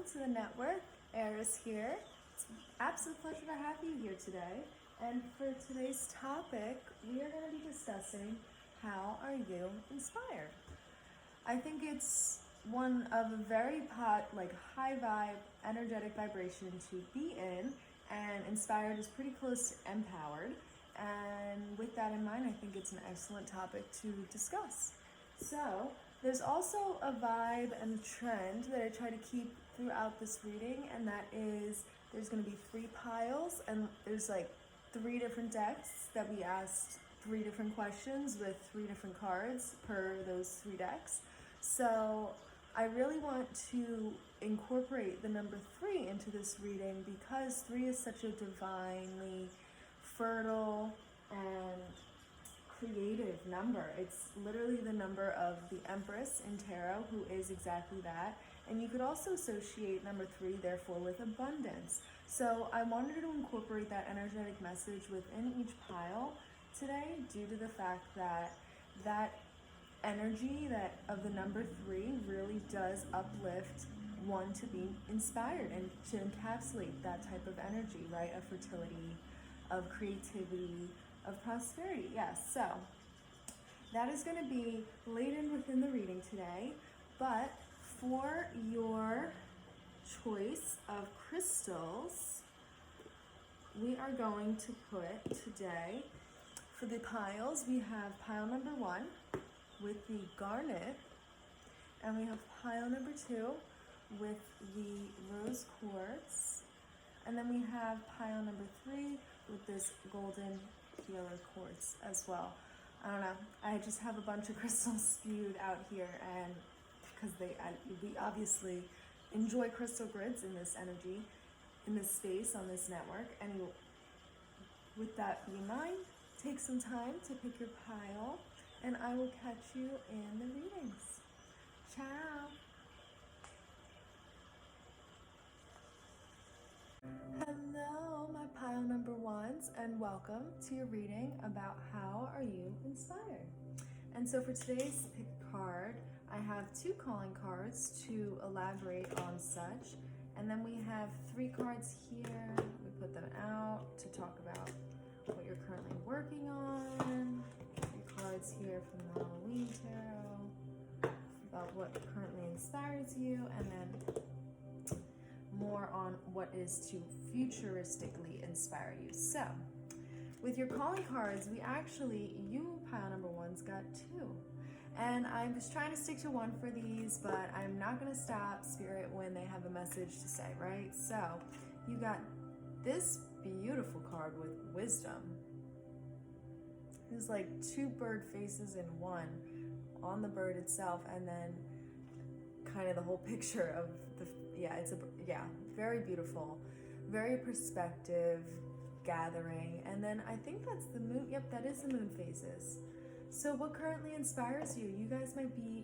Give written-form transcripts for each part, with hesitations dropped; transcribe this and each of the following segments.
welcome to the network. Eris here. It's an absolute pleasure to have you here today. And for today's topic, we are going to be discussing how are you inspired? I think it's one of a very high vibe, energetic vibration to be in, and inspired is pretty close to empowered. And with that in mind, I think it's an excellent topic to discuss. So, there's also a vibe and trend that I try to keep throughout this reading, and that is there's going to be 3 piles, and there's like 3 different decks that we asked 3 different questions with 3 different cards per those 3 decks. So I really want to incorporate the number 3 into this reading because 3 is such a divinely fertile and creative number. It's literally the number of the Empress in Tarot, who is exactly that. And you could also associate number 3, therefore, with abundance. So I wanted to incorporate that energetic message within each pile today due to the fact that that energy that of the number 3 really does uplift one to be inspired and to encapsulate that type of energy, right? Of fertility, of creativity, of prosperity. Yes, so that is going to be laden within the reading today. But for your choice of crystals, we are going to put today, for the piles, we have pile number 1 with the garnet, and we have pile number 2 with the rose quartz, and then we have pile number 3 with this golden healer quartz as well. I don't know, I just have a bunch of crystals spewed out here, and because we obviously enjoy crystal grids in this energy, in this space, on this network. And with that in mind, take some time to pick your pile, and I will catch you in the readings. Ciao! Hello, my pile number 1s, and welcome to your reading about how are you inspired. And so for today's pick card, I have 2 calling cards to elaborate on such, and then we have 3 cards here. We put them out to talk about what you're currently working on. 3 cards here from the Halloween Tarot about what currently inspires you, and then more on what is to futuristically inspire you. So, with your calling cards, you pile number 1's got 2. And I'm just trying to stick to 1 for these, but I'm not going to stop Spirit when they have a message to say, right? So, you got this beautiful card with wisdom. There's like 2 bird faces in 1 on the bird itself, and then kind of the whole picture of very beautiful, very perspective gathering. And then I think that's the moon. Yep, that is the moon phases. So what currently inspires you? You guys might be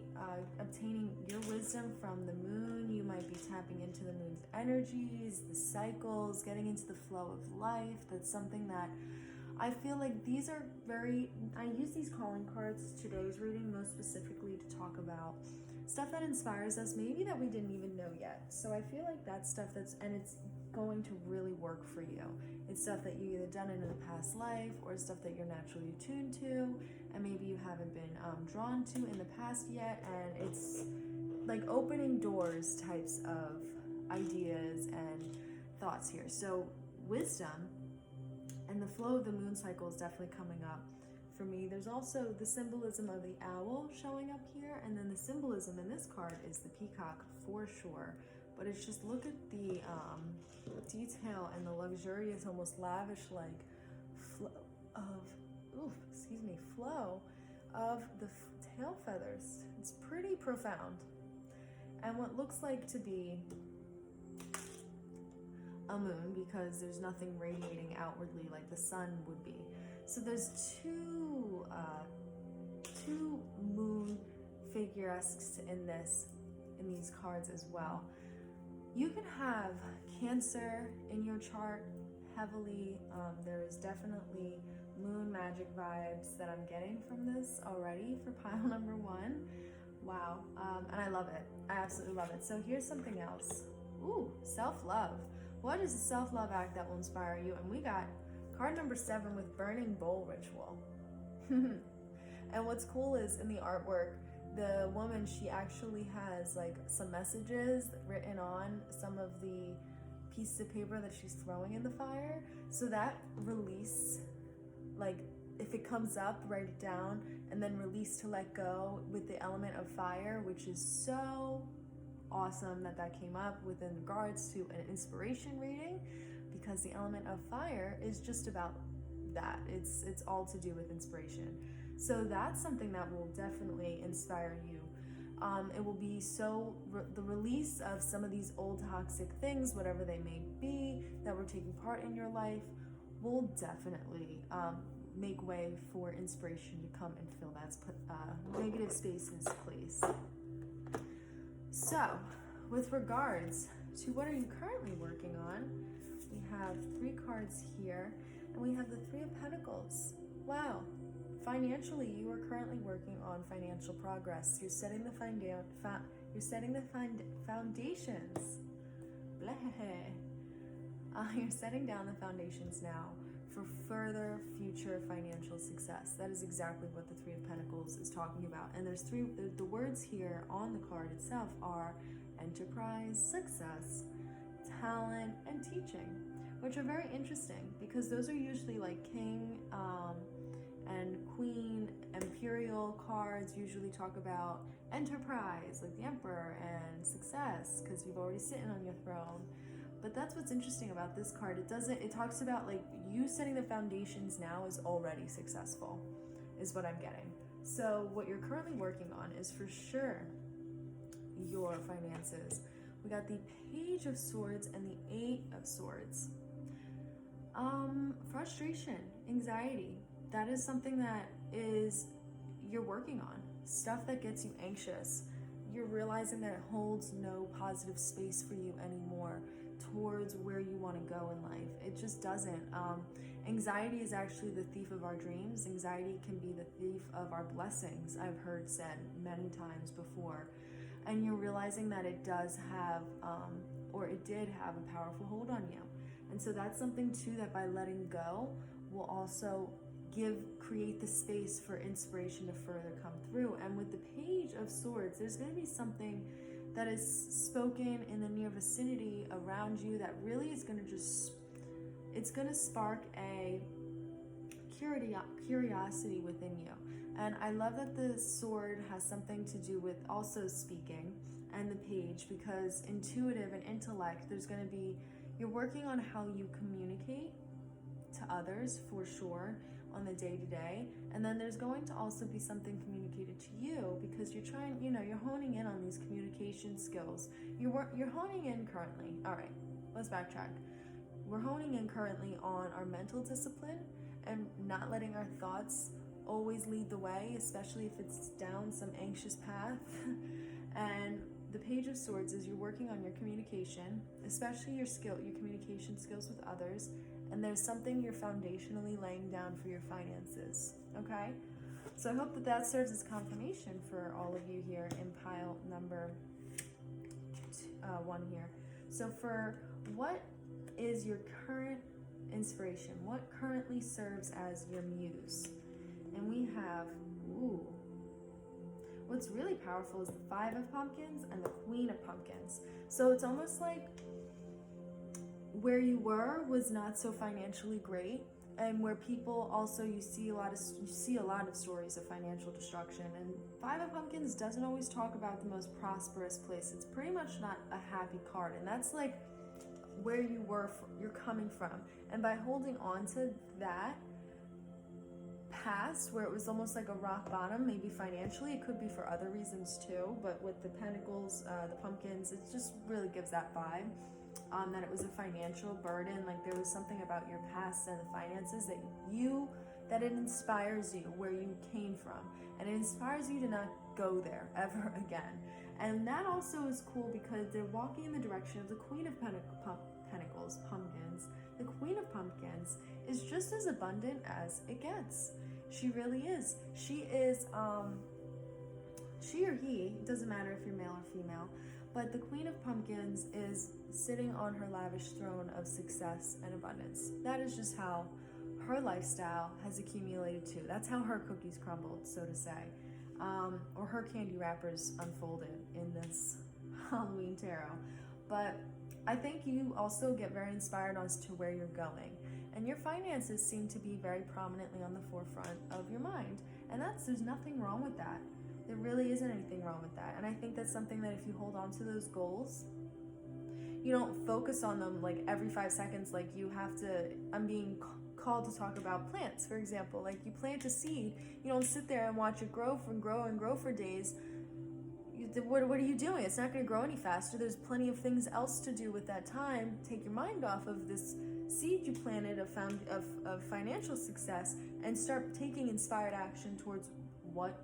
obtaining your wisdom from the moon. You might be tapping into the moon's energies, the cycles, getting into the flow of life. That's something that I feel like I use these calling cards today's reading most specifically to talk about stuff that inspires us, maybe that we didn't even know yet. So I feel like that's stuff it's going to really work for you. It's stuff that you either done in a past life, or stuff that you're naturally tuned to, and maybe you haven't been drawn to in the past yet, and it's like opening doors types of ideas and thoughts here. So wisdom and the flow of the moon cycle is definitely coming up for me. There's also the symbolism of the owl showing up here, and then the symbolism in this card is the peacock for sure. But it's just, look at the detail and the luxurious, almost lavish like flow of the tail feathers. It's pretty profound. And what looks like to be a moon, because there's nothing radiating outwardly like the sun would be. So there's two moon figuresques in these cards as well. You can have Cancer in your chart heavily. There is definitely moon magic vibes that I'm getting from this already for pile number 1. Wow. And I love it. I absolutely love it. So here's something else. Ooh, self-love. What is a self-love act that will inspire you? And we got card number 7 with Burning Bowl Ritual. And what's cool is in the artwork, the woman, she actually has like some messages written on some of the pieces of paper that she's throwing in the fire. So that release, like if it comes up, write it down, and then release to let go with the element of fire, which is so awesome that came up within regards to an inspiration reading, because the element of fire is just about that. It's all to do with inspiration. So that's something that will definitely inspire you. It will be the release of some of these old toxic things, whatever they may be, that were taking part in your life, will definitely make way for inspiration to come and fill that negative spaces, please. So, with regards to what are you currently working on, we have 3 cards here, and we have the 3 of Pentacles. Wow. Financially, you are currently working on financial progress. You're setting the foundations. Blah. You're setting down the foundations now for further future financial success. That is exactly what the 3 of Pentacles is talking about. And there's the words here on the card itself are enterprise, success, talent, and teaching, which are very interesting because those are usually like king and queen, imperial cards usually talk about enterprise, like the emperor, and success because you've already sitting on your throne. But that's what's interesting about this card. It talks about like you setting the foundations now is already successful, is what I'm getting. So what you're currently working on is for sure your finances. We got the Page of Swords and the 8 of Swords. Frustration, anxiety. That is something that you're working on. Stuff that gets you anxious. You're realizing that it holds no positive space for you anymore towards where you want to go in life. It just doesn't. Anxiety is actually the thief of our dreams. Anxiety can be the thief of our blessings, I've heard said many times before. And you're realizing that it does have, or it did have a powerful hold on you. And so that's something too that by letting go will also create the space for inspiration to further come through. And with the Page of Swords, there's going to be something that is spoken in the near vicinity around you that really is going to it's going to spark a curiosity within you. And I love that the sword has something to do with also speaking, and the page, because intuitive and intellect, you're working on how you communicate to others for sure on the day-to-day, and then there's going to also be something communicated to you because you're honing in on these communication skills. You're honing in currently. All right, let's backtrack. We're honing in currently on our mental discipline and not letting our thoughts always lead the way, especially if it's down some anxious path. And the Page of Swords is you're working on your communication, especially your communication skills with others, and there's something you're foundationally laying down for your finances, okay? So I hope that serves as confirmation for all of you here in pile number 1 here. So for what is your current inspiration? What currently serves as your muse? And we have, what's really powerful is the 5 of Pumpkins and the Queen of Pumpkins. So it's almost like where you were was not so financially great, and where people also you see a lot of stories of financial destruction. And 5 of Pumpkins doesn't always talk about the most prosperous place. It's pretty much not a happy card, and that's like where you're coming from. And by holding on to that past where it was almost like a rock bottom, maybe financially, it could be for other reasons too, but with the Pentacles, the Pumpkins, it just really gives that vibe. That it was a financial burden, like there was something about your past and the finances that it inspires you where you came from, and it inspires you to not go there ever again. And that also is cool because they're walking in the direction of the Queen of Pentacles, Pumpkins. The Queen of Pumpkins is just as abundant as it gets. She really is. She is, she or he, it doesn't matter if you're male or female, But the Queen of Pumpkins is sitting on her lavish throne of success and abundance. That is just how her lifestyle has accumulated too. That's how her cookies crumbled, so to say, or her candy wrappers unfolded in this Halloween tarot. But I think you also get very inspired as to where you're going. And your finances seem to be very prominently on the forefront of your mind. And there's nothing wrong with that. There really isn't anything wrong with that. And I think that's something that if you hold on to those goals, you don't focus on them like every 5 seconds. Like you have to, I'm being called to talk about plants, for example. Like you plant a seed, you don't sit there and watch it grow and grow for days. What are you doing? It's not going to grow any faster. There's plenty of things else to do with that time. Take your mind off of this seed you planted of financial success and start taking inspired action towards what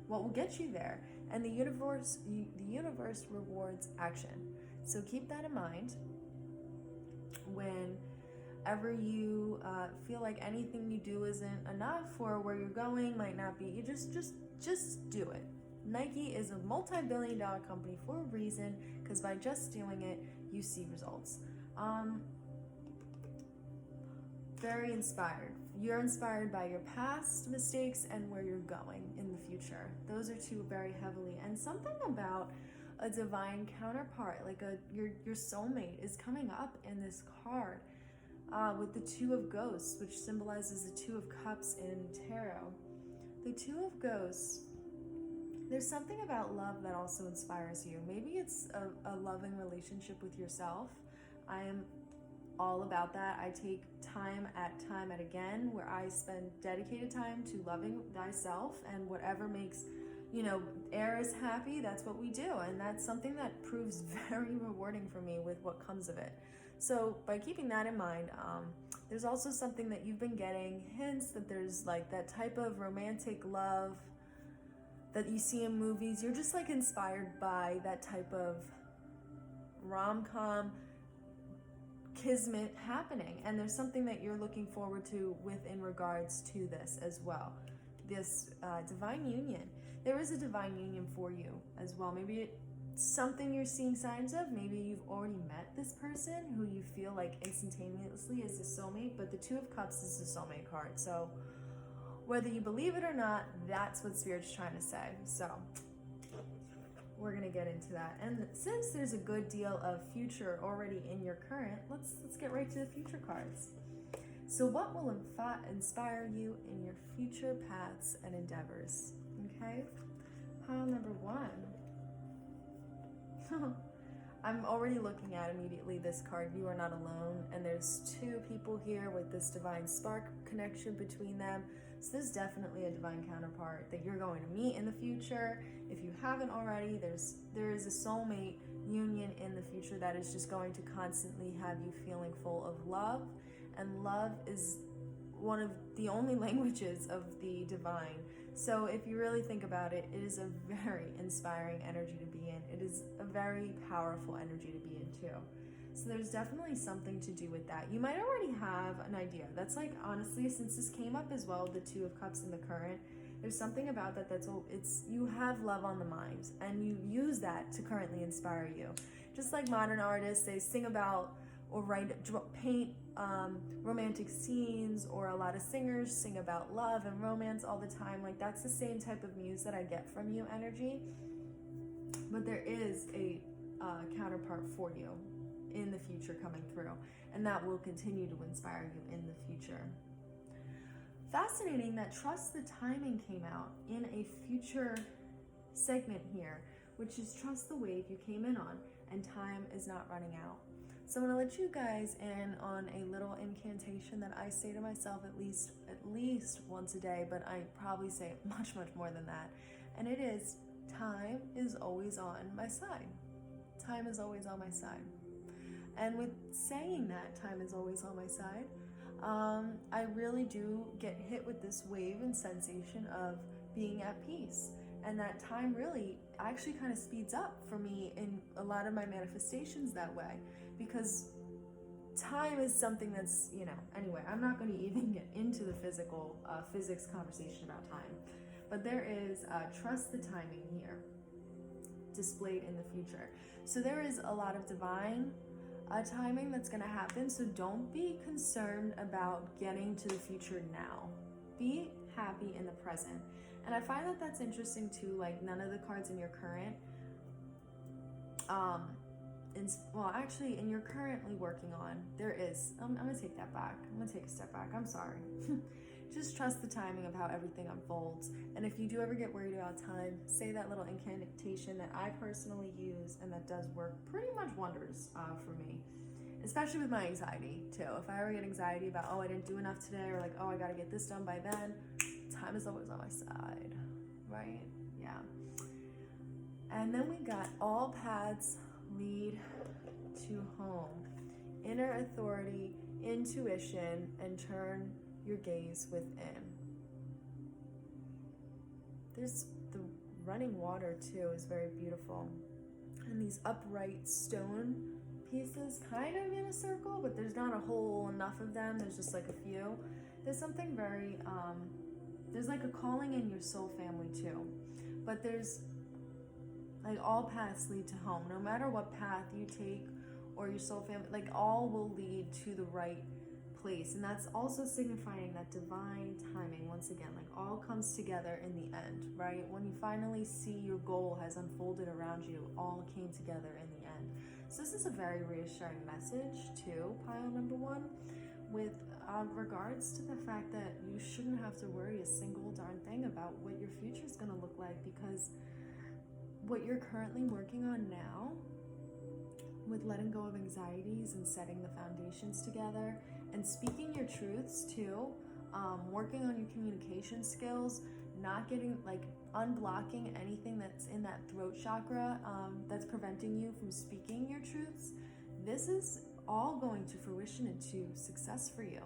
will get you there. And the universe rewards action. So keep that in mind whenever you feel like anything you do isn't enough or where you're going might not be. You just do it. Nike is a multi-billion-dollar company for a reason, because by just doing it, you see results. Very inspired. You're inspired by your past mistakes and where you're going in the future. Those are two very heavily. And something about a divine counterpart, like your soulmate, is coming up in this card with the Two of Ghosts, which symbolizes the Two of Cups in tarot. The Two of Ghosts. There's something about love that also inspires you. Maybe it's a loving relationship with yourself. I am all about that. I take time at again where I spend dedicated time to loving thyself, and whatever makes, Eris happy, that's what we do. And that's something that proves very rewarding for me with what comes of it. So by keeping that in mind, there's also something that you've been getting hints that there's like that type of romantic love that you see in movies. You're just like inspired by that type of rom-com kismet happening, and there's something that you're looking forward to in regards to this as well. This divine union. There is a divine union for you as well. Maybe it's something you're seeing signs of. Maybe you've already met this person who you feel like instantaneously is the soulmate, but the Two of Cups is the soulmate card. So whether you believe it or not, that's what Spirit's trying to say. So we're going to get into that. And since there's a good deal of future already in your current, let's get right to the future cards. So what will inspire you in your future paths and endeavors? Okay? Pile number 1. I'm already looking at immediately this card, You Are Not Alone, and there's 2 people here with this divine spark connection between them. So there's definitely a divine counterpart that you're going to meet in the future. If you haven't already, there is a soulmate union in the future that is just going to constantly have you feeling full of love. And love is one of the only languages of the divine. So if you really think about it, it is a very inspiring energy to be in. It is a very powerful energy to be in too. So there's definitely something to do with that. You might already have an idea. That's like, honestly, since this came up as well, the Two of Cups in the current, there's something about that you have love on the mind, and you use that to currently inspire you. Just like modern artists, they sing about or paint romantic scenes, or a lot of singers sing about love and romance all the time. Like, that's the same type of muse that I get from you energy. But there is a counterpart for you in the future coming through, and that will continue to inspire you in the future. Fascinating that Trust the Timing came out in a future segment here, which is trust the wave you came in on, and time is not running out. So I'm going to let you guys in on a little incantation that I say to myself at least once a day, but I probably say it much more than that. And it is, time is always on my side. Time is always on my side. And with saying that time is always on my side, I really do get hit with this wave and sensation of being at peace. And that time really actually kind of speeds up for me in a lot of my manifestations that way, because time is something that's, anyway, I'm not going to even get into the physics conversation about time, but there is trust the timing here. displayed in the future. So there is a lot of divine timing that's going to happen. So don't be concerned about getting to the future now. Be happy in the present. And I find that that's interesting too. Like, none of the cards in your current in you're currently working on, there is, I'm gonna take that back. I'm gonna take a step back. I'm sorry. Just trust the timing of how everything unfolds. And if you do ever get worried about time, say that little incantation that I personally use, and that does work pretty much wonders for me, especially with my anxiety too. If I ever get anxiety about, oh, I didn't do enough today, or like, oh, I gotta get this done by then, time is always on my side, right? Yeah. And then we got all paths lead to home, inner authority, intuition, and turn your gaze within. There's the running water too is very beautiful, and these upright stone pieces kind of in a circle, but there's not a whole enough of them. There's just like a few. There's something very there's like a calling in your soul family too, but there's like all paths lead to home. No matter what path you take or your soul family, like all will lead to the right place. And that's also signifying that divine timing. Once again, like all comes together in the end, right? When you finally see your goal has unfolded around you, all came together in the end. So this is a very reassuring message to pile number one, with regards to the fact that you shouldn't have to worry a single darn thing about what your future is going to look like, because what you're currently working on now, with letting go of anxieties and setting the foundations together and speaking your truths too, working on your communication skills, not getting, like, unblocking anything that's in that throat chakra that's preventing you from speaking your truths. This is all going to fruition into success for you.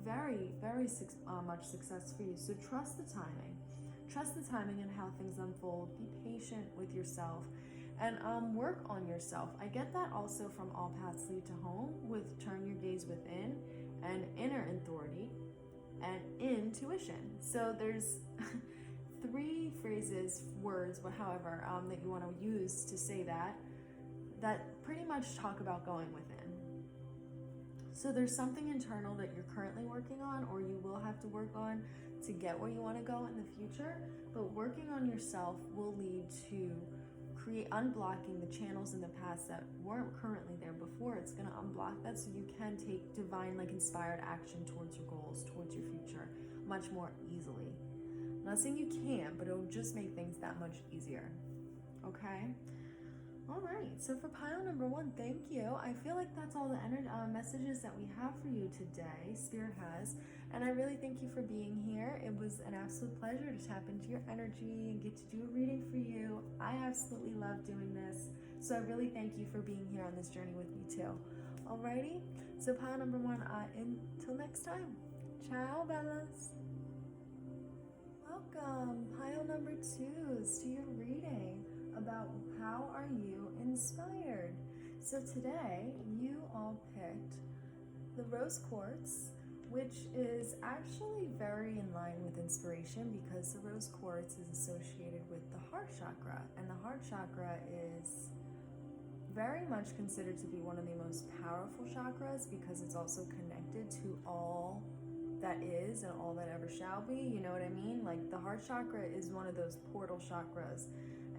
Very, very much success for you. So trust the timing. Trust the timing and how things unfold. Be patient with yourself and work on yourself. I get that also from All Paths Lead to Home, with turn your gaze within and inner authority and intuition. So there's three phrases, words, however, that you want to use to say that pretty much talk about going within. So there's something internal that you're currently working on, or you will have to work on to get where you want to go in the future, but working on yourself will lead to unblocking the channels in the past that weren't currently there before. It's going to unblock that so you can take divine, like, inspired action towards your goals, towards your future much more easily. I'm not saying you can't, but it'll just make things that much easier. Okay? All right, so for pile number one, thank you. I feel like that's all the messages that we have for you today, Spirit has, and I really thank you for being here. It was an absolute pleasure to tap into your energy and get to do a reading for you. I absolutely love doing this, so I really thank you for being here on this journey with me too. Alrighty, so pile number one, until next time, ciao bellas. Welcome, pile number two, to your reading about how are you inspired. So today you all picked the rose quartz, which is actually very in line with inspiration, because the rose quartz is associated with the heart chakra, and the heart chakra is very much considered to be one of the most powerful chakras, because it's also connected to all that is and all that ever shall be. You know what I mean? Like, the heart chakra is one of those portal chakras.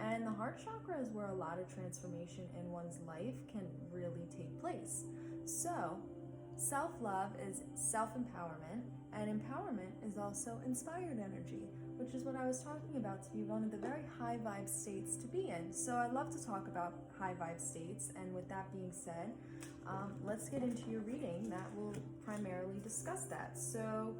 And the heart chakra is where a lot of transformation in one's life can really take place. So, self-love is self-empowerment, and empowerment is also inspired energy, which is what I was talking about, to be one of the very high vibe states to be in. So I love to talk about high vibe states, and with that being said, let's get into your reading that will primarily discuss that. So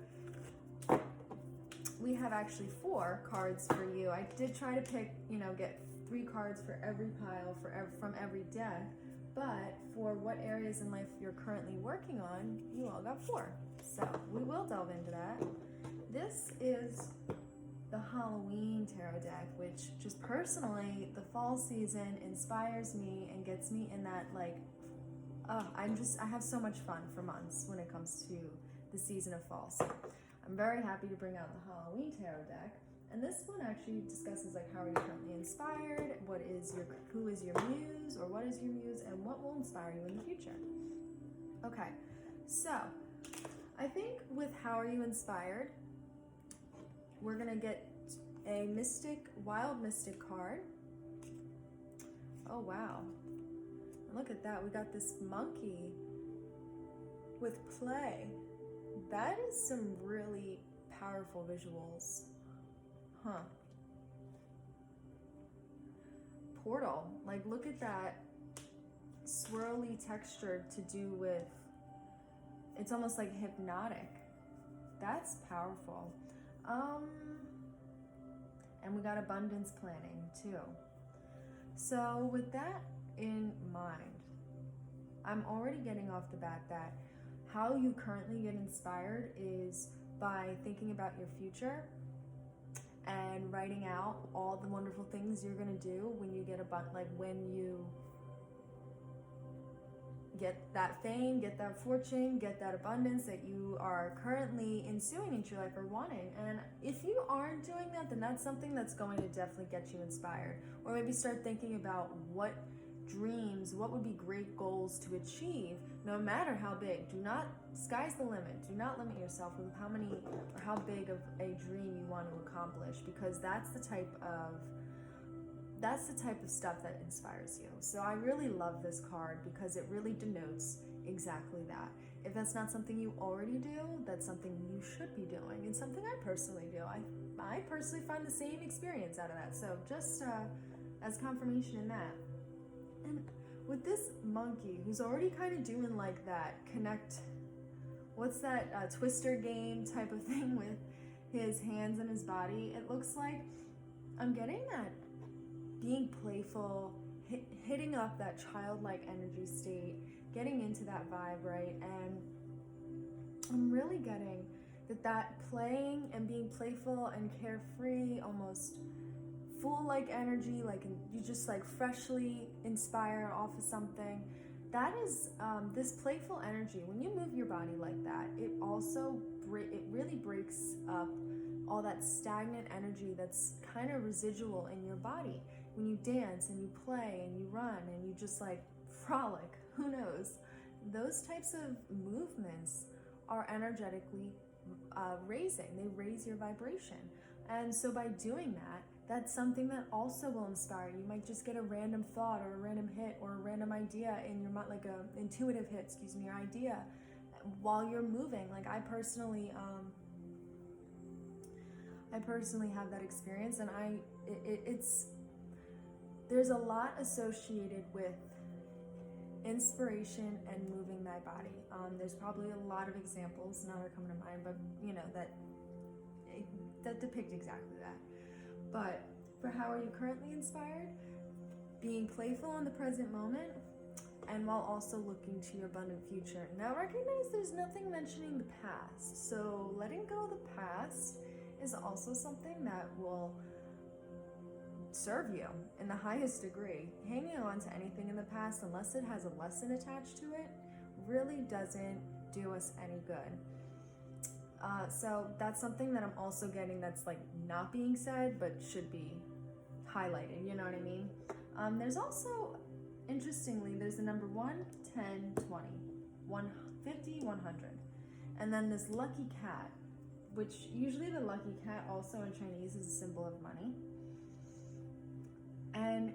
we have actually 4 cards for you. I did try to pick, get 3 cards for every pile from every deck, but for what areas in life you're currently working on, you all got 4. So we will delve into that. This is the Halloween tarot deck, which just personally, the fall season inspires me and gets me in that, like, I have so much fun for months when it comes to the season of fall. So I'm very happy to bring out the Halloween tarot deck. And this one actually discusses like how are you currently inspired, who is your muse, or what is your muse, and what will inspire you in the future. Okay, so I think with how are you inspired, we're gonna get a wild mystic card. Oh wow, look at that, we got this monkey with play. That is some really powerful visuals. Huh. Portal, like look at that swirly texture to do with, it's almost like hypnotic. That's powerful. And we got abundance planning too. So with that in mind, I'm already getting off the bat that how you currently get inspired is by thinking about your future and writing out all the wonderful things you're gonna do when you get when you get that fame, get that fortune, get that abundance that you are currently ensuing into your life or wanting. And if you aren't doing that, then that's something that's going to definitely get you inspired. Or maybe start thinking about what would be great goals to achieve, no matter how big. Sky's the limit. Do not limit yourself with how big of a dream you want to accomplish, because that's the type of stuff that inspires you. So I really love this card because it really denotes exactly that. If that's not something you already do, that's something you should be doing, and something I personally do. I personally find the same experience out of that. So just as confirmation in that. And with this monkey who's already kind of doing like that what's that Twister game type of thing with his hands and his body, it looks like I'm getting that being playful, hitting up that childlike energy state, getting into that vibe, right? And I'm really getting that playing and being playful and carefree, almost fool-like energy, like you just like freshly inspire off of something. That is this playful energy. When you move your body like that, it really breaks up all that stagnant energy that's kind of residual in your body. When you dance and you play and you run and you just like frolic, who knows? Those types of movements are energetically raising. They raise your vibration. And so by doing that, that's something that also will inspire you. You might just get a random thought or a random hit or a random idea in your mind, like a intuitive hit, your idea while you're moving. Like I personally have that experience, and there's a lot associated with inspiration and moving my body. There's probably a lot of examples now that are coming to mind, but that depict exactly that. But for how are you currently inspired? Being playful in the present moment, and while also looking to your abundant future. Now recognize there's nothing mentioning the past, so letting go of the past is also something that will serve you in the highest degree. Hanging on to anything in the past, unless it has a lesson attached to it, really doesn't do us any good. So that's something that I'm also getting that's like not being said, but should be highlighted, you know what I mean? There's also, interestingly, there's the number 1, 10, 20, 150, 100. And then this lucky cat, which usually the lucky cat also in Chinese is a symbol of money. And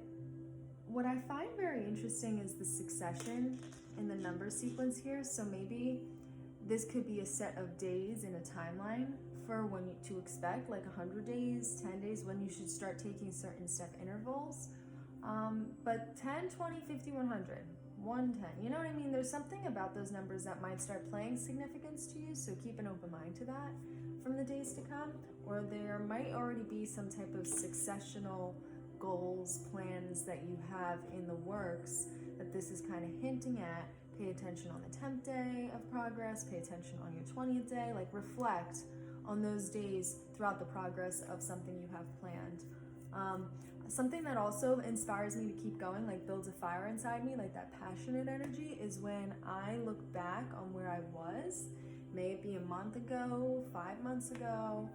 what I find very interesting is the succession in the number sequence here. So maybe this could be a set of days in a timeline for when to expect, like 100 days, 10 days, when you should start taking certain step intervals. But 10, 20, 50, 100, 110, you know what I mean? There's something about those numbers that might start playing significance to you, so keep an open mind to that from the days to come. Or there might already be some type of successional goals, plans that you have in the works that this is kind of hinting at. Pay attention on the 10th day of progress, pay attention on your 20th day, like reflect on those days throughout the progress of something you have planned. Something that also inspires me to keep going, like builds a fire inside me, like that passionate energy, is when I look back on where I was, may it be a month ago, 5 months ago,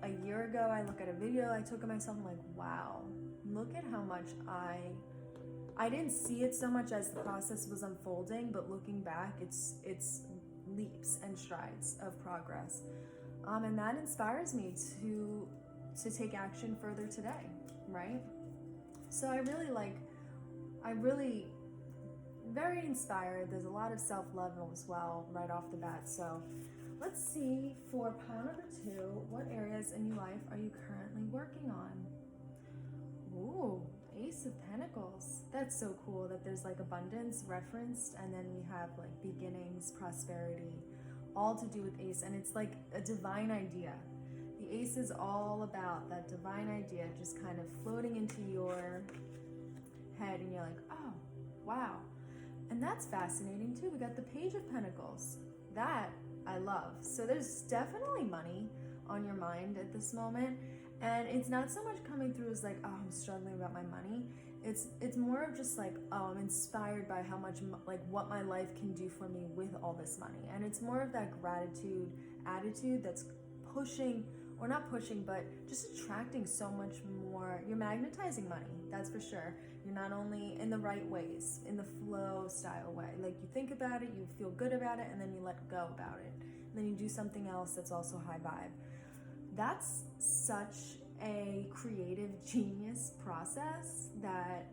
a year ago, I look at a video I took of myself, I'm like, wow, look at how much I didn't see it so much as the process was unfolding, but looking back, it's leaps and strides of progress. And that inspires me to take action further today, right? So I really very inspired. There's a lot of self-love as well right off the bat. So let's see, for pile number 2, what areas in your life are you currently working on? Ooh, Ace of Pentacles. That's so cool that there's like abundance referenced, and then we have like beginnings, prosperity, all to do with Ace, and it's like a divine idea. The Ace is all about that divine idea just kind of floating into your head, and you're like, oh, wow. And that's fascinating too. We got the Page of Pentacles. That I love. So there's definitely money on your mind at this moment. And it's not so much coming through as like, oh, I'm struggling about my money. It's more of just like, oh, I'm inspired by how much, like what my life can do for me with all this money. And it's more of that gratitude attitude that's pushing, or not pushing, but just attracting so much more. You're magnetizing money, that's for sure. You're not only in the right ways, in the flow style way. Like you think about it, you feel good about it, and then you let go about it. And then you do something else that's also high vibe. That's such a creative genius process that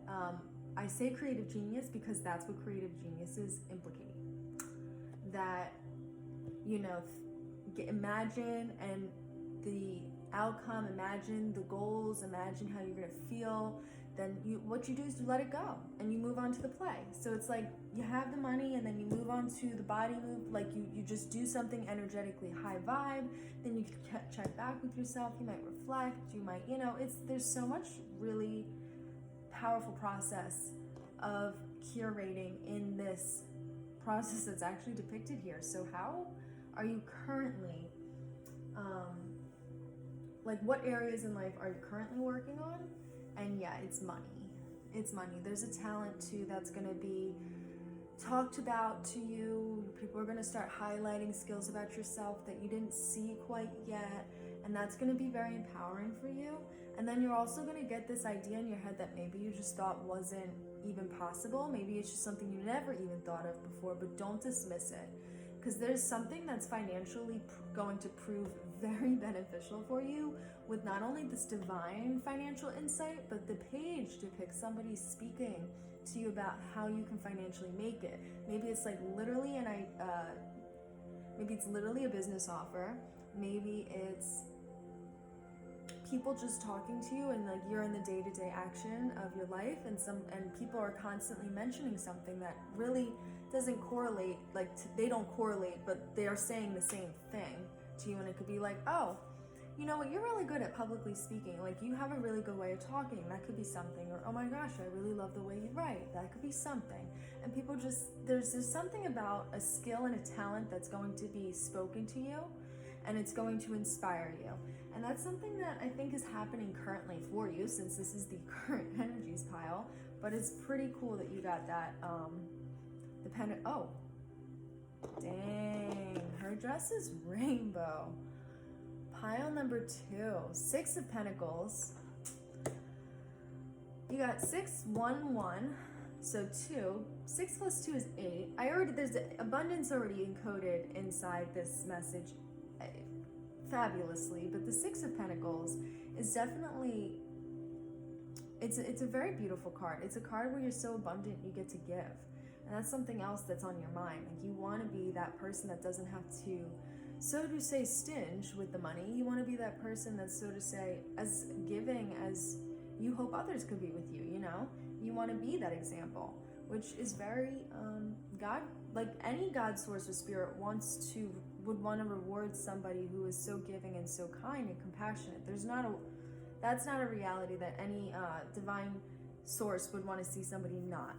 I say creative genius because that's what creative geniuses implicate. That, you know, imagine and the outcome, imagine the goals, imagine how you're gonna feel. Then what you do is you let it go and you move on to the play. So it's like you have the money and then you move on to the body move, like you just do something energetically high vibe, then you can check back with yourself, you might reflect, you might, you know, there's so much really powerful process of curating in this process that's actually depicted here. So how are you currently, like what areas in life are you currently working on? And yeah, it's money. It's money. There's a talent too that's going to be talked about to you. People are going to start highlighting skills about yourself that you didn't see quite yet. And that's going to be very empowering for you. And then you're also going to get this idea in your head that maybe you just thought wasn't even possible. Maybe it's just something you never even thought of before, but don't dismiss it. Because there's something that's financially going to prove very beneficial for you with not only this divine financial insight, but the page depicts somebody speaking to you about how you can financially make it. Maybe it's like literally maybe it's literally a business offer. Maybe it's people just talking to you and like you're in the day-to-day action of your life, and people are constantly mentioning something that really doesn't correlate, like they don't correlate, but they are saying the same thing to you. And it could be like, oh, you know what, you're really good at publicly speaking, like you have a really good way of talking, that could be something. Or, oh my gosh, I really love the way you write, that could be something. And people just, there's something about a skill and a talent that's going to be spoken to you, and it's going to inspire you. And that's something that I think is happening currently for you, since this is the current energies pile. But it's pretty cool that you got that oh, dang, her dress is rainbow. Pile number 2, 6 of Pentacles. You got 6, 1, 1, so 2. 6 plus 2 is 8. There's abundance already encoded inside this message fabulously, but the 6 of Pentacles is definitely, it's a very beautiful card. It's a card where you're so abundant you get to give. And that's something else that's on your mind. Like you want to be that person that doesn't have to, so to say, stinge with the money. You want to be that person that's, so to say, as giving as you hope others could be with you, you know? You want to be that example, which is very, God, like any God source or spirit would want to reward somebody who is so giving and so kind and compassionate. That's not a reality that any divine source would want to see somebody not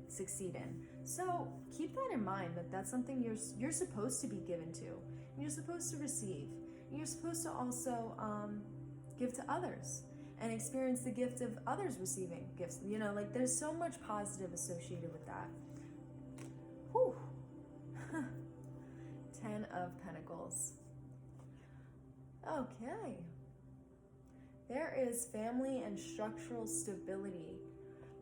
succeed in. So keep that in mind, that that's something you're supposed to be given to. You're supposed to receive. And you're supposed to also give to others and experience the gift of others receiving gifts. You know, like there's so much positive associated with that. Whew. 10 of Pentacles. Okay. There is family and structural stability.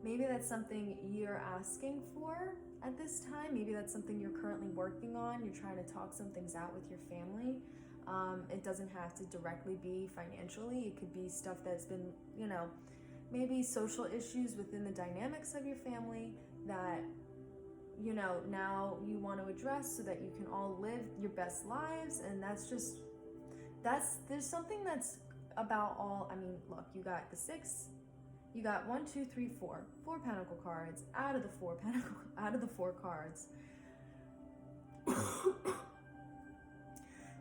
Maybe that's something you're asking for at this time. Maybe that's something you're currently working on. You're trying to talk some things out with your family. It doesn't have to directly be financially. It could be stuff that's been, maybe social issues within the dynamics of your family that, now you want to address so that you can all live your best lives. And there's something that's about all, look, you got the 6, you got 1, 2, 3, 4 Pentacle cards out of the four cards.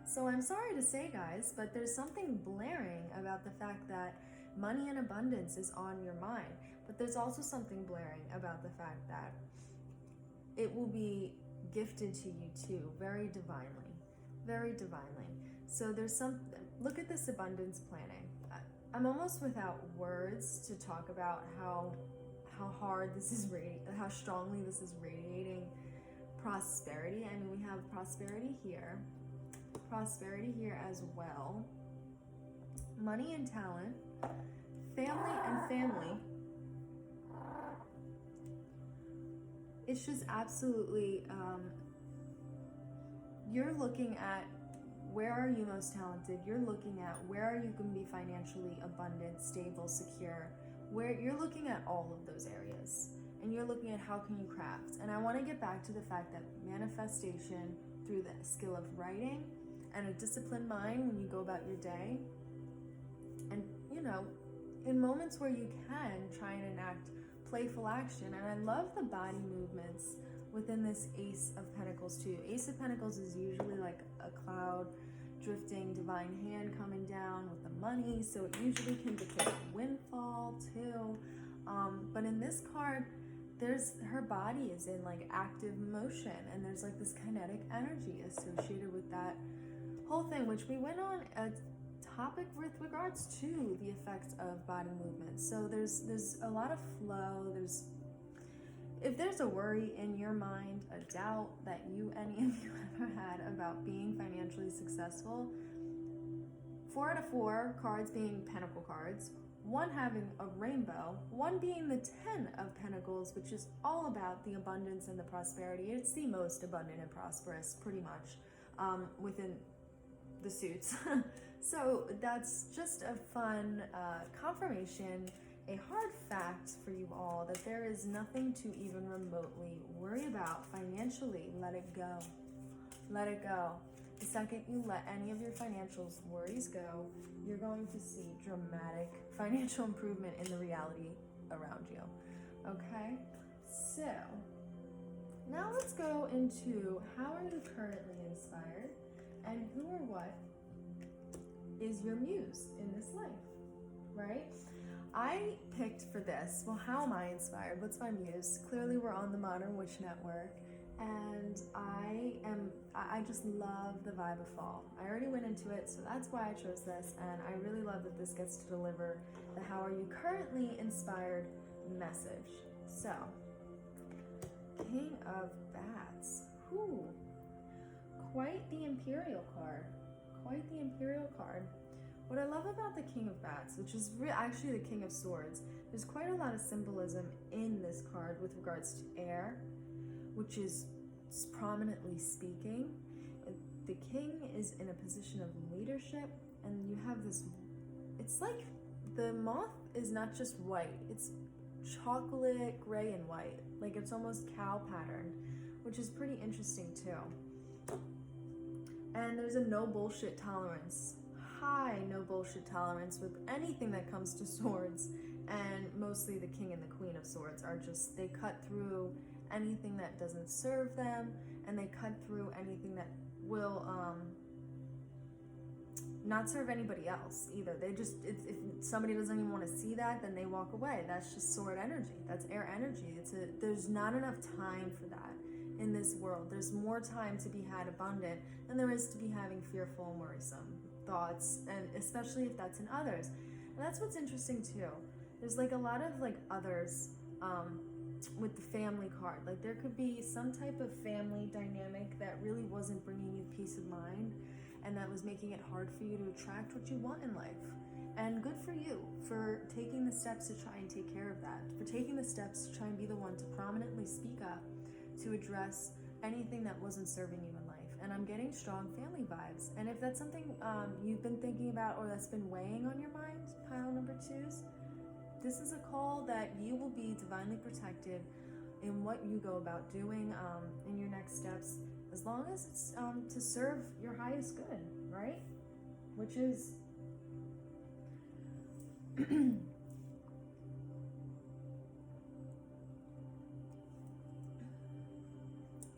So I'm sorry to say, guys, but there's something blaring about the fact that money and abundance is on your mind. But there's also something blaring about the fact that it will be gifted to you too, very divinely, very divinely. So look at this abundance planning. I'm almost without words to talk about how hard this is how strongly this is radiating prosperity. We have prosperity here as well. Money and talent, family. It's just absolutely, you're looking at where are you most talented. You're looking at where are you going to be financially abundant, stable, secure. Where you're looking at all of those areas, and you're looking at how can you craft. And I want to get back to the fact that manifestation through the skill of writing and a disciplined mind when you go about your day, and in moments where you can try and enact playful action. And I love the body movements within this Ace of Pentacles too. Ace of Pentacles is usually like a cloud drifting, divine hand coming down with the money, so it usually can depict windfall too. But in this card, her body is in like active motion, and there's like this kinetic energy associated with that whole thing, which we went on a topic with regards to the effects of body movement. So there's a lot of flow. If there's a worry in your mind, a doubt that any of you ever had about being financially successful, 4 out of 4 cards being Pentacle cards, 1 having a rainbow, 1 being the 10 of Pentacles, which is all about the abundance and the prosperity. It's the most abundant and prosperous, pretty much, within the suits. So that's just a fun confirmation, a hard fact for you all, that there is nothing to even remotely worry about financially. Let it go. Let it go. The second you let any of your financial worries go, you're going to see dramatic financial improvement in the reality around you. Okay? So, now let's go into how are you currently inspired, and who or what is your muse in this life, right? I picked for this, well, how am I inspired? What's my muse? Clearly we're on the Modern Witch Network, and I just love the vibe of fall. I already went into it, so that's why I chose this, and I really love that this gets to deliver the how are you currently inspired message. So, King of Bats. Ooh, quite the Imperial card. Quite the Imperial card. What I love about the King of Bats, which is actually the King of Swords, there's quite a lot of symbolism in this card with regards to air, which is prominently speaking. The king is in a position of leadership, and you have this, it's like the moth is not just white, it's chocolate, gray, and white. Like it's almost cow patterned, which is pretty interesting too. And there's a no bullshit tolerance. High no bullshit tolerance with anything that comes to swords, and mostly the King and the Queen of Swords are just, they cut through anything that doesn't serve them, and they cut through anything that will not serve anybody else either. They just, if somebody doesn't even want to see that, then they walk away. That's just sword energy. That's air energy. There's not enough time for that in this world. There's more time to be had abundant than there is to be having fearful and worrisome thoughts, and especially if that's in others. And that's what's interesting too. There's like a lot of like others with the family card. Like there could be some type of family dynamic that really wasn't bringing you peace of mind, and that was making it hard for you to attract what you want in life. And good for you for taking the steps to try and take care of that, for taking the steps to try and be the one to prominently speak up to address anything that wasn't serving you in life. And I'm getting strong family vibes. And if that's something you've been thinking about or that's been weighing on your mind, pile number 2s, this is a call that you will be divinely protected in what you go about doing in your next steps, as long as it's to serve your highest good, right? Which is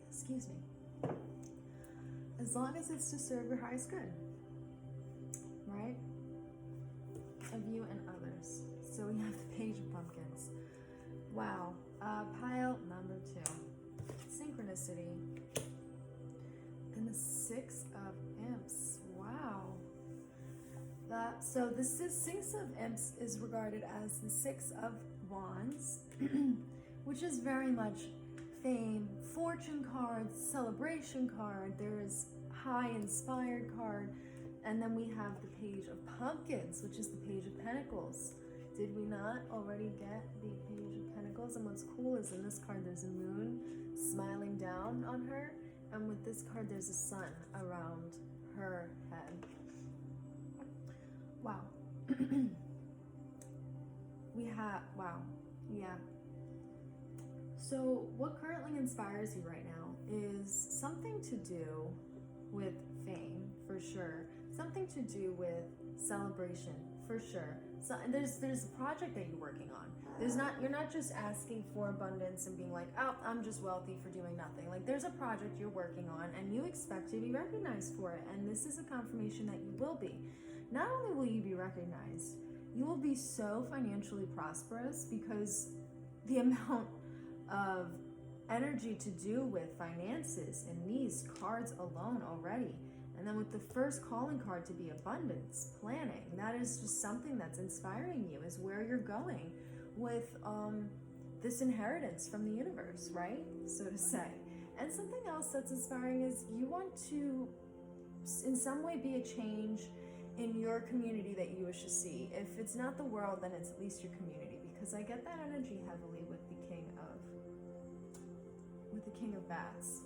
excuse me. As long as it's to serve your highest good, right? Of you and others. So we have the Page of Pumpkins. Wow. Pile number 2. Synchronicity. And the 6 of Imps. Wow. So this is 6 of Imps is regarded as the 6 of Wands, which is very much fame, fortune card, celebration card. There's high inspired card. And then we have the Page of Pumpkins, which is the Page of Pentacles. Did we not already get the Page of Pentacles? And what's cool is in this card there's a moon smiling down on her. And with this card there's a sun around her head. Wow. Wow. Yeah. So what currently inspires you right now is something to do with fame, for sure. Something to do with celebration, for sure. So there's a project that you're working on. You're not just asking for abundance and being like, oh, I'm just wealthy for doing nothing. Like, there's a project you're working on and you expect to be recognized for it. And this is a confirmation that you will be. Not only will you be recognized, you will be so financially prosperous because the amount of energy to do with finances in these cards alone already. And then with the first calling card to be abundance, planning, that is just something that's inspiring you, is where you're going with this inheritance from the universe, right? So to say. And something else that's inspiring is you want to in some way be a change in your community that you wish to see. If it's not the world, then it's at least your community, because I get that energy heavily with the King of Bats.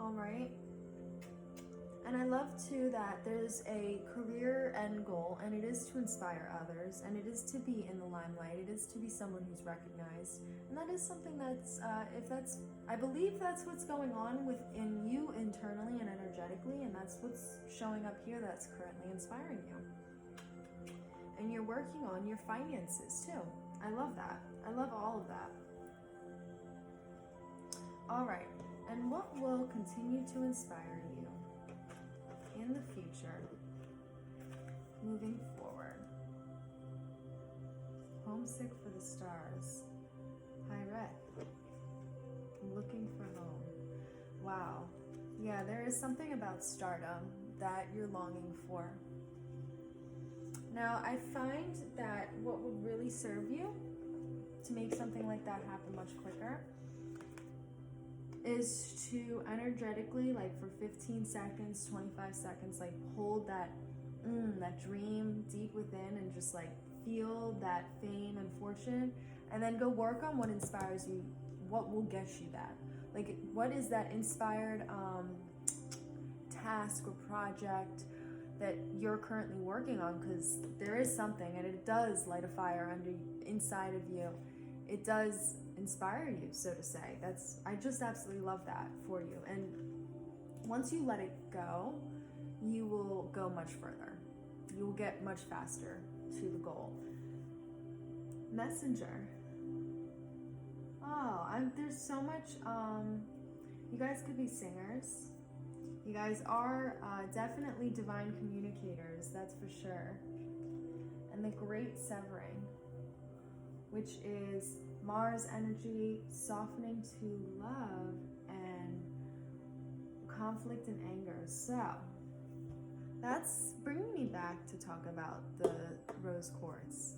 All right. And I love too that there's a career end goal, and it is to inspire others, and it is to be in the limelight. It is to be someone who's recognized, and that is something that's, I believe that's what's going on within you internally and energetically, and that's what's showing up here that's currently inspiring you. And you're working on your finances too. I love that. I love all of that. All right, and what will continue to inspire you in the future, moving forward? Homesick for the stars. Pirate. Looking for home. Wow. Yeah, there is something about stardom that you're longing for. Now, I find that what would really serve you to make something like that happen much quicker is to energetically, like for 15 seconds, 25 seconds, like hold that dream deep within and just like feel that fame and fortune, and then go work on what inspires you, what will get you that. Like, what is that inspired task or project that you're currently working on? Because there is something, and it does light a fire inside of you. It does inspire you, so to say. I just absolutely love that for you. And once you let it go, you will go much further. You will get much faster to the goal. Messenger. Oh, there's so much. You guys could be singers. You guys are definitely divine communicators, that's for sure. And the Great Severing, which is Mars energy softening to love and conflict and anger. So that's bringing me back to talk about the rose quartz.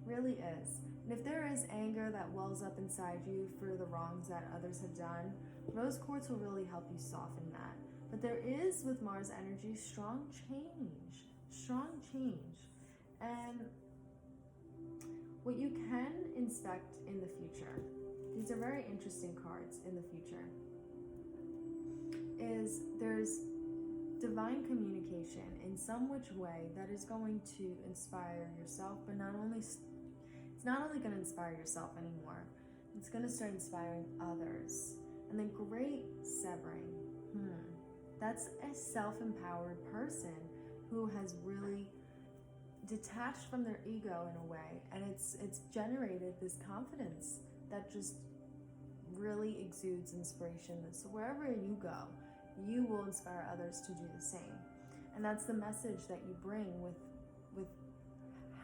Really is. And if there is anger that wells up inside you for the wrongs that others have done, rose quartz will really help you soften that. But there is, with Mars energy, strong change. strong change. And what you can inspect in the future, these are very interesting cards in the future, is there's divine communication in some which way that is going to inspire yourself, but it's not only going to inspire yourself anymore, it's going to start inspiring others. And the great severing, that's a self-empowered person who has really detached from their ego in a way, and it's generated this confidence that just really exudes inspiration. So wherever you go, you will inspire others to do the same. And that's the message that you bring with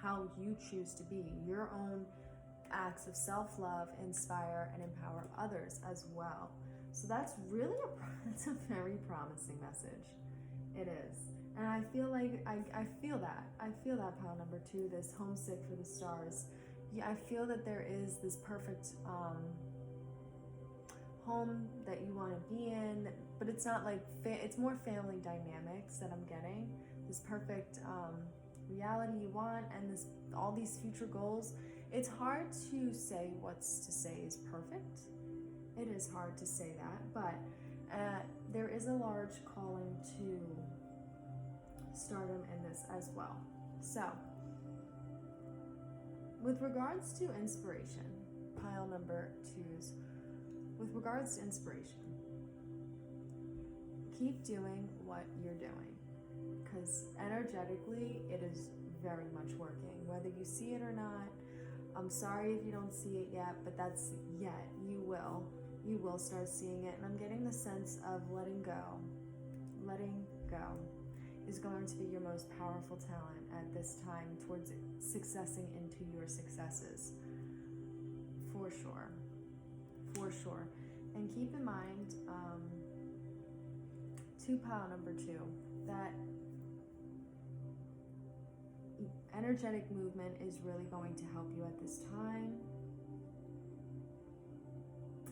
how you choose to be. Your own acts of self-love inspire and empower others as well. So that's really it's a very promising message. It is. And I feel like I feel that pile number 2, this homesick for the stars. Yeah, I feel that there is this perfect home that you want to be in, but it's not like it's more family dynamics that I'm getting. This perfect reality you want, and all these future goals. It's hard to say what's to say is perfect. It is hard to say that, but there is a large calling to stardom in this as well. So, with regards to inspiration, pile number 2's, with regards to inspiration, keep doing what you're doing, because energetically it is very much working, whether you see it or not. I'm sorry if you don't see it yet, but you will start seeing it. And I'm getting the sense of letting go is going to be your most powerful talent at this time towards successing into your successes, for sure. And keep in mind, to pile number 2, that energetic movement is really going to help you at this time.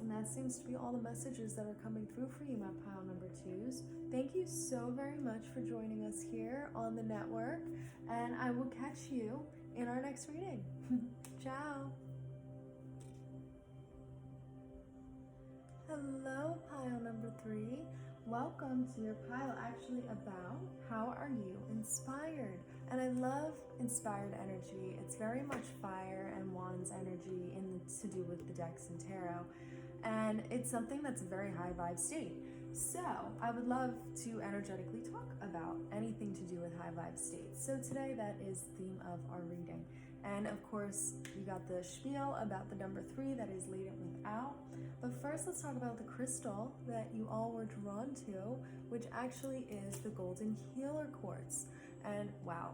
And that seems to be all the messages that are coming through for you, my pile number 2's. Thank you so very much for joining us here on the network, and I will catch you in our next reading. Ciao. Hello, pile number 3. Welcome to your pile actually about how are you inspired. And I love inspired energy. It's very much fire and wands energy to do with the decks and tarot. And it's something that's a very high vibe state. So I would love to energetically talk about anything to do with high vibe states. So today that is the theme of our reading. And of course, you got the spiel about the number 3 that is laid without. But first, let's talk about the crystal that you all were drawn to, which actually is the Golden Healer Quartz. And wow,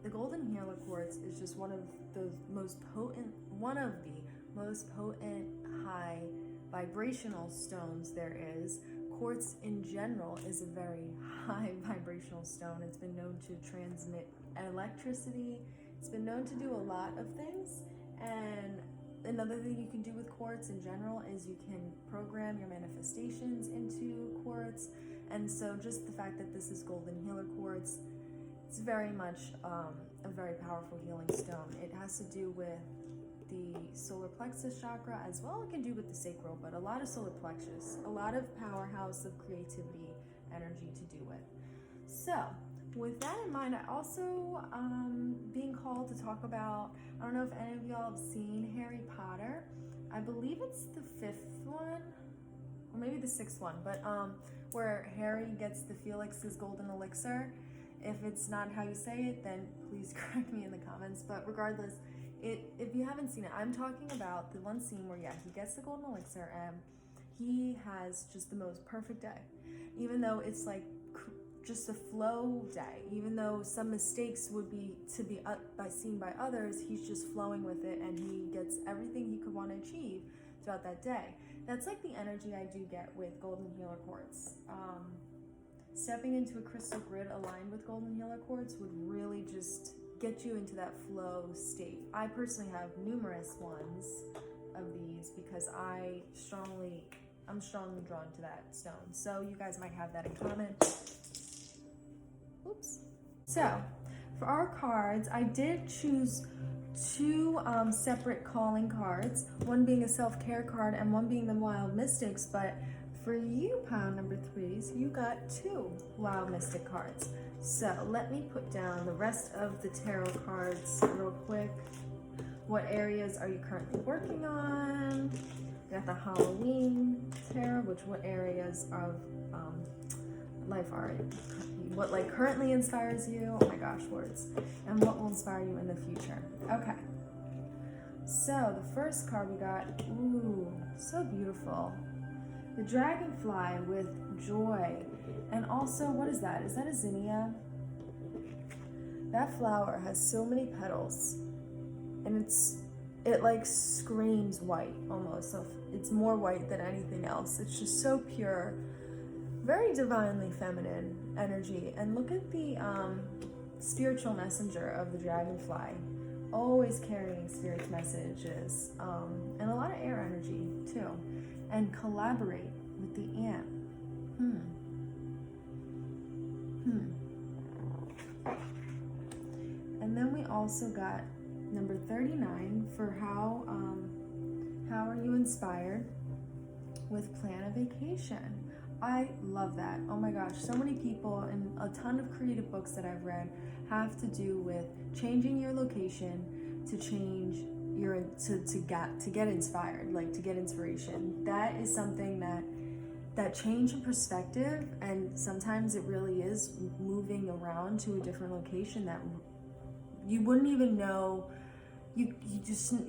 the Golden Healer Quartz is just one of the most potent high vibrational stones there is. Quartz in general is a very high vibrational stone. It's been known to transmit electricity. It's been known to do a lot of things. And another thing you can do with quartz in general is you can program your manifestations into quartz. And so just the fact that this is Golden Healer Quartz, it's very much a very powerful healing stone. It has to do with the solar plexus chakra as well. It can do with the sacral, but a lot of solar plexus, a lot of powerhouse of creativity energy to do with. So with that in mind, I also being called to talk about, I don't know if any of y'all have seen Harry Potter. I believe it's the 5th one, or maybe the 6th one, but where Harry gets the Felix's golden elixir. If it's not how you say it, then please correct me in the comments. But regardless, if you haven't seen it, I'm talking about the one scene where, he gets the golden elixir and he has just the most perfect day. Even though it's like just a flow day, even though some mistakes would be seen by others, he's just flowing with it and he gets everything he could want to achieve throughout that day. That's like the energy I do get with Golden Healer Quartz. Stepping into a crystal grid aligned with Golden Healer Quartz would really just get you into that flow state. I personally have numerous ones of these because I'm strongly drawn to that stone. So you guys might have that in common. Oops. So, for our cards, I did choose two separate calling cards, one being a self-care card and one being the Wild Mystics, but for you, pile number threes, you got two Wild Mystic cards. So let me put down the rest of the tarot cards real quick. What areas are you currently working on? You got the Halloween tarot, what areas of life are what like currently inspires you? Oh my gosh, words. And what will inspire you in the future? Okay. So the first card we got, ooh, so beautiful. The dragonfly with joy. And also, what is that? Is that a zinnia? That flower has so many petals. And it like screams white almost. So it's more white than anything else. It's just so pure. Very divinely feminine energy. And look at the spiritual messenger of the dragonfly. Always carrying spirit's messages. And a lot of air energy too. And collaborate with the ant. And then we also got number 39 for how are you inspired with plan a vacation. I love that. Oh my gosh, so many people and a ton of creative books that I've read have to do with changing your location to change your to get inspired, like to get inspiration. That is something that change in perspective, and sometimes it really is moving around to a different location that you wouldn't even know. You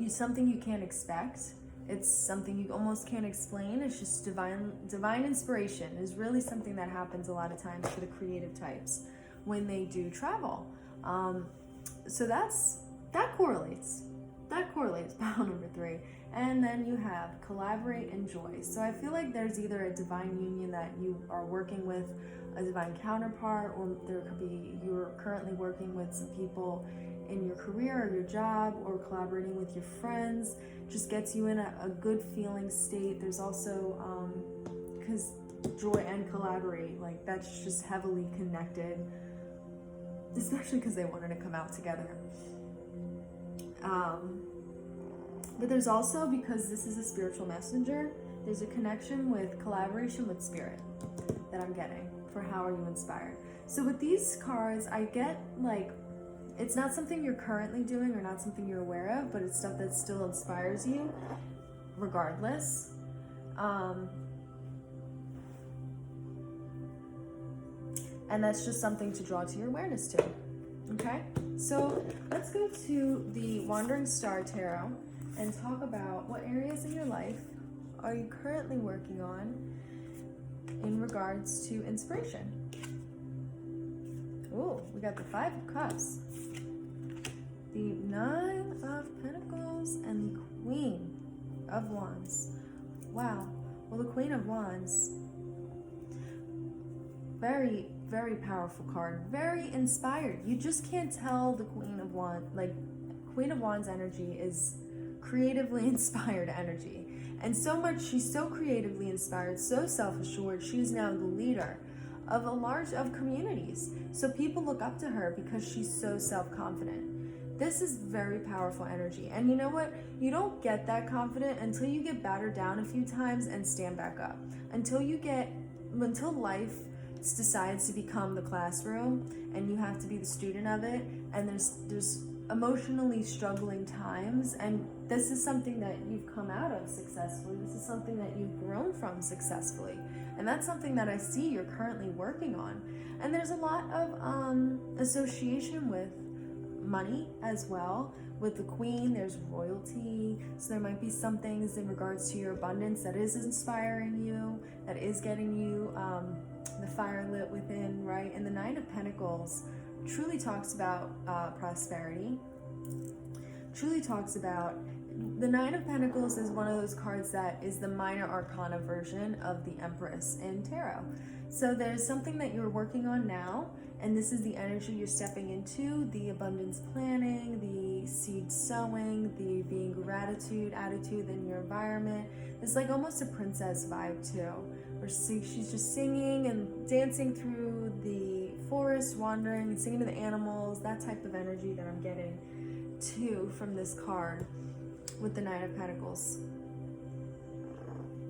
something you can't expect. It's something you almost can't explain. It's just divine inspiration is really something that happens a lot of times for the creative types when they do travel. So that correlates. That correlates, pile number 3. And then you have collaborate and joy. So I feel like there's either a divine union that you are working with a divine counterpart, or there could be you're currently working with some people in your career or your job, or collaborating with your friends. Just gets you in a good feeling state. There's also, because joy and collaborate, like that's just heavily connected, especially because they wanted to come out together. But there's also, because this is a spiritual messenger, there's a connection with collaboration with spirit that I'm getting for how are you inspired. So with these cards, I get like, it's not something you're currently doing or not something you're aware of, but it's stuff that still inspires you regardless. And that's just something to draw to your awareness to. Okay, so let's go to the Wandering Star Tarot and talk about what areas in your life are you currently working on in regards to inspiration. Ooh, we got the 5 of Cups, the 9 of Pentacles, and the Queen of Wands. Wow. Well, the Queen of Wands, very, very powerful card, very inspired. You just can't tell the Queen of Wands, like Queen of Wands energy is creatively inspired energy. And so much, she's so creatively inspired, so self-assured. She's now the leader of of communities. So people look up to her because she's so self-confident. This is very powerful energy. And you know what? You don't get that confident until you get battered down a few times and stand back up. Until life decides to become the classroom and you have to be the student of it, and there's emotionally struggling times, and this is something that you've come out of successfully. This is something that you've grown from successfully, and that's something that I see you're currently working on. And there's a lot of association with money as well. With the Queen, there's royalty, so there might be some things in regards to your abundance that is inspiring you, that is getting you the fire lit within, right? And the 9 of Pentacles truly talks about prosperity, truly talks about, the 9 of Pentacles is one of those cards that is the minor arcana version of the Empress in tarot. So there's something that you're working on now, and this is the energy you're stepping into, the abundance planning, the seed sowing, the being attitude in your environment. It's like almost a princess vibe too, where she's just singing and dancing through the forest, wandering, singing to the animals, that type of energy that I'm getting too from this card with the Knight of Pentacles.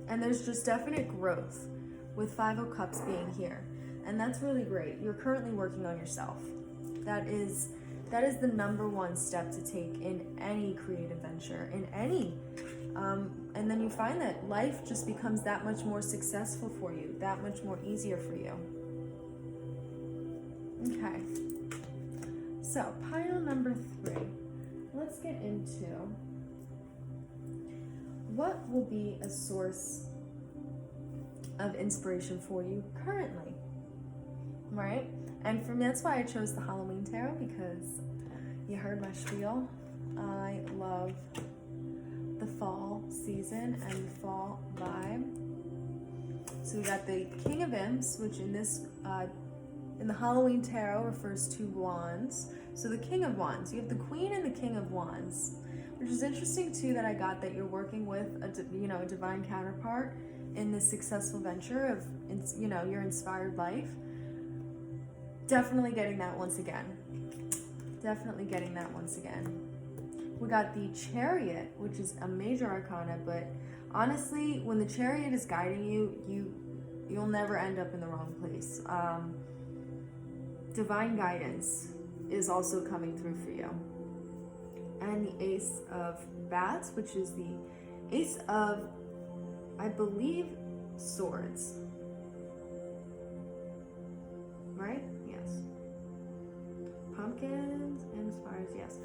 And there's just definite growth with Five of Cups being here. And that's really great. You're currently working on yourself. That is the number one step to take in any creative venture, in any. And then you find that life just becomes that much more successful for you, that much more easier for you. Okay. So, pile number 3. Let's get into what will be a source of inspiration for you currently, right? And for me, that's why I chose the Halloween Tarot, because you heard my spiel. I love the fall season and the fall vibe. So we got the King of Imps, which in the Halloween Tarot refers to wands. So the King of Wands, you have the Queen and the King of Wands, which is interesting too that I got that you're working with a divine counterpart in this successful venture of your inspired life. Definitely getting that once again. Definitely getting that once again. We got the Chariot, which is a major arcana, but honestly, when the Chariot is guiding you, you'll never end up in the wrong place. Divine guidance is also coming through for you. And the Ace of Bats, which is the Ace of, I believe, Swords. Right? Yes. Pumpkins and spires, yes.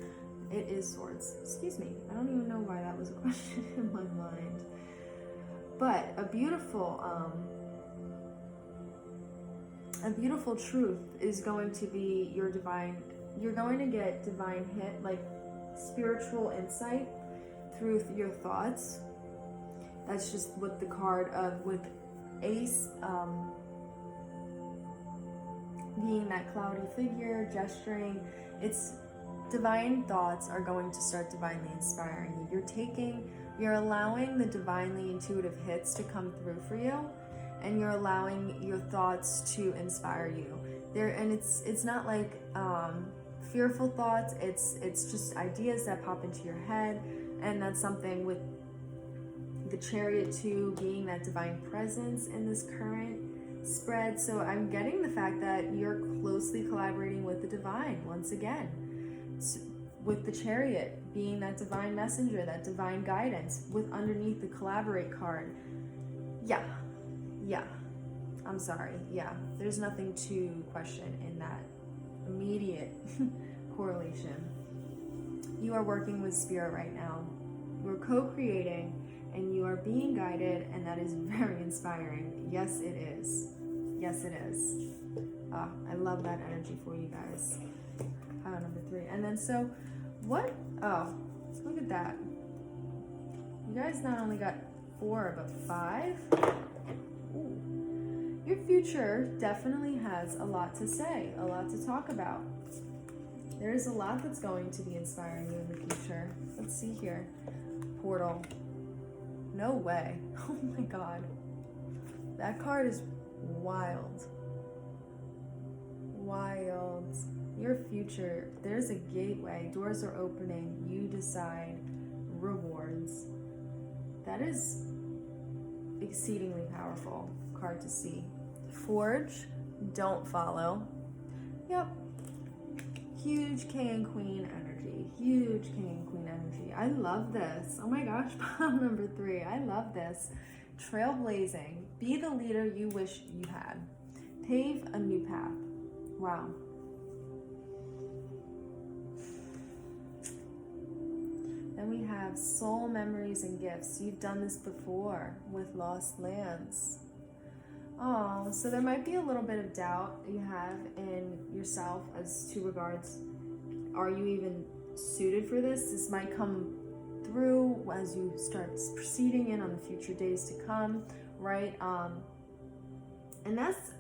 It is Swords. Excuse me. I don't even know why that was a question in my mind. But a beautiful truth is going to be your divine, you're going to get divine hit, like spiritual insight through your thoughts. That's just what the card of, with Ace, being that cloudy figure, gesturing, it's divine thoughts are going to start divinely inspiring you. You're allowing the divinely intuitive hits to come through for you, and you're allowing your thoughts to inspire you. And it's not like fearful thoughts, it's just ideas that pop into your head, and that's something with the Chariot too, being that divine presence in this current spread. So I'm getting the fact that you're closely collaborating with the divine once again, with the Chariot being that divine messenger, that divine guidance, with underneath the collaborate card. Yeah, I'm sorry, yeah, there's nothing to question in that immediate correlation. You are working with spirit right now. We're co-creating and you are being guided, and that is very inspiring. Yes, it is. Yes, it is. I love that energy for you guys. Pile number 3. And then so, what? Oh, look at that. You guys not only got 4, but 5. Ooh. Your future definitely has a lot to say, a lot to talk about. There is a lot that's going to be inspiring you in the future. Let's see here. Portal. No way. Oh my god. That card is wild. Wild. Your future, there's a gateway. Doors are opening. You decide. Rewards. That is exceedingly powerful card to see. Forge. Don't follow. Yep. Huge King and Queen energy. Huge King and Queen energy. I love this. Oh my gosh, pile number 3. I love this. Trailblazing. Be the leader you wish you had. Pave a new path. Wow. Then we have soul memories and gifts. You've done this before with Lost Lands. Oh, so there might be a little bit of doubt you have in yourself as to regards, are you even suited for this? This might come through as you start proceeding in on the future days to come, right? And that's,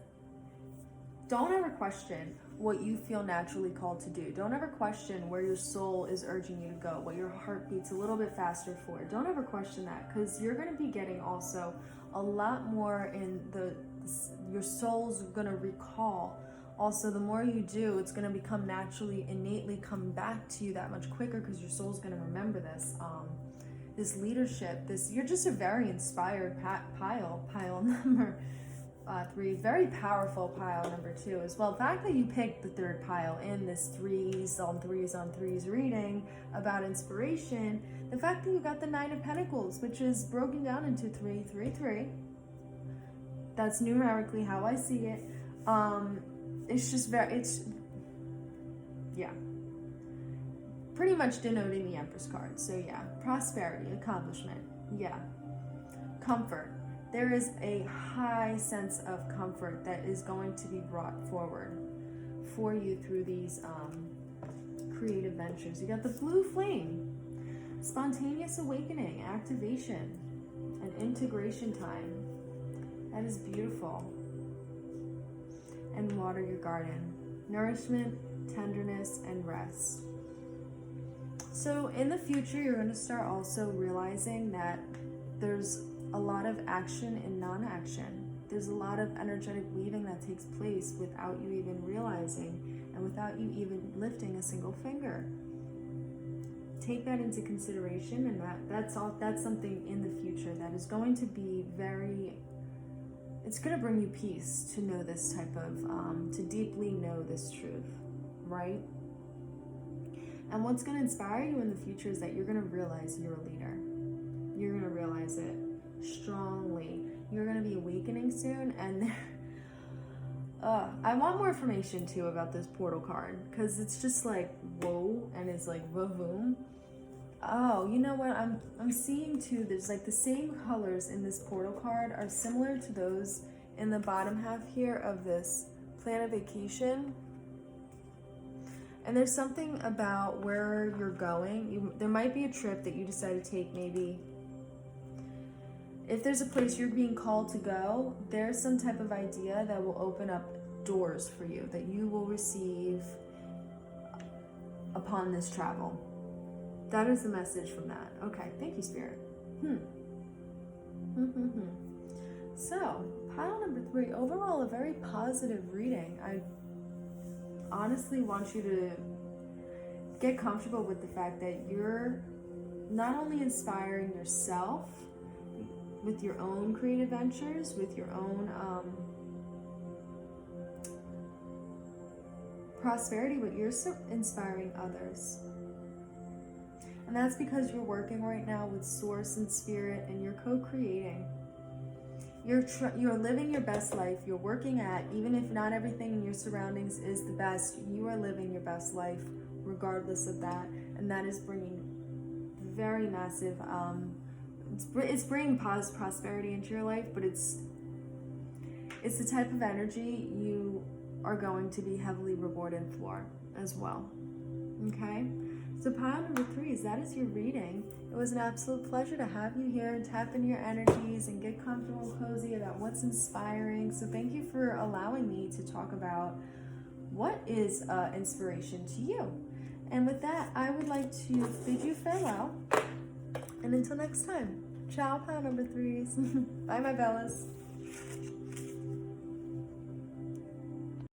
don't ever question what you feel naturally called to do. Don't ever question where your soul is urging you to go, what your heart beats a little bit faster for. Don't ever question that, because you're going to be getting also a lot more in your soul's going to recall Also, the more you do, it's going to become naturally, innately come back to you that much quicker, because your soul's going to remember this. This leadership, you're just a very inspired pile number 3, very powerful pile number 2 as well. The fact that you picked the 3rd pile in this 3s on 3s reading about inspiration, the fact that you got the 9 of Pentacles, which is broken down into 3, 3, 3. That's numerically how I see it. It's just yeah. Pretty much denoting the Empress card. So yeah, prosperity, accomplishment, yeah. Comfort. There is a high sense of comfort that is going to be brought forward for you through these creative ventures. You got the blue flame, spontaneous awakening, activation, and integration time. That is beautiful. And water your garden. Nourishment, tenderness, and rest. So in the future, you're going to start also realizing that there's a lot of action in non-action. There's a lot of energetic weaving that takes place without you even realizing and without you even lifting a single finger. Take that into consideration, and that's something in the future that is going to be it's going to bring you peace to know this type of, to deeply know this truth, right? And what's going to inspire you in the future is that you're going to realize you're a leader. You're going to realize it strongly. You're going to be awakening soon, and I want more information too about this portal card, because it's just like whoa, and it's like vavoom. Oh, you know what? I'm seeing too. There's like the same colors in this portal card are similar to those in the bottom half here of this plan a vacation. And there's something about where you're going. There might be a trip that you decide to take, maybe. If there's a place you're being called to go, there's some type of idea that will open up doors for you that you will receive upon this travel. That is the message from that. Okay, thank you, Spirit. So, pile number 3, overall a very positive reading. I honestly want you to get comfortable with the fact that you're not only inspiring yourself with your own creative ventures, with your own prosperity, but you're inspiring others. And that's because you're working right now with Source and Spirit, and you're co-creating. You're living your best life. You're working at, even if not everything in your surroundings is the best, you are living your best life regardless of that. And that is bringing very massive, it's bringing prosperity into your life, but it's the type of energy you are going to be heavily rewarded for as well. Okay? So pile number 3 that is your reading. It was an absolute pleasure to have you here and tap into your energies and get comfortable and cozy about what's inspiring. So thank you for allowing me to talk about what is inspiration to you. And with that, I would like to bid you farewell. And until next time, ciao, pile number 3s. Bye, my Bellas.